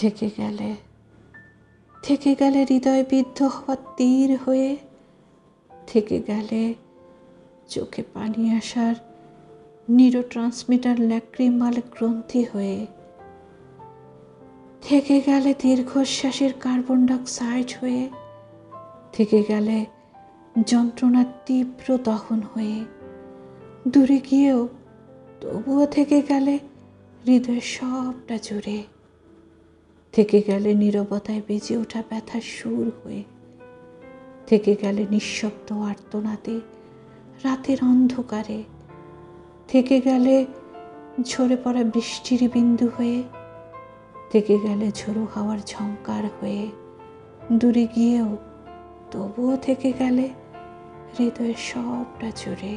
থেকে গেলে, থেকে গেলে হৃদয় বিদ্ধ হওয়া তীর হয়ে, থেকে গেলে চোখে পানি আসার নিউরো ট্রান্সমিটার ল্যাক্রিমাল গ্রন্থি হয়ে, থেকে গেলে দীর্ঘশ্বাসের কার্বন ডাইঅক্সাইড হয়ে, থেকে গেলে যন্ত্রণার তীব্র দহন হয়ে, দূরে গিয়েও তবুও থেকে গেলে হৃদয়ের সবটা জুড়ে, থেকে গেলে নীরবতায় বেজে ওঠা ব্যথার সুর হয়ে, থেকে গেলে নিঃশব্দ আর্তনাদে রাতের অন্ধকারে, থেকে গেলে ঝরে পড়া বৃষ্টির বিন্দু হয়ে, থেকে গেলে ঝোড়ো হাওয়ার ঝংকার হয়ে, দূরে গিয়েও তবুও থেকে গেলে হৃদয়ের সবটা জুড়ে।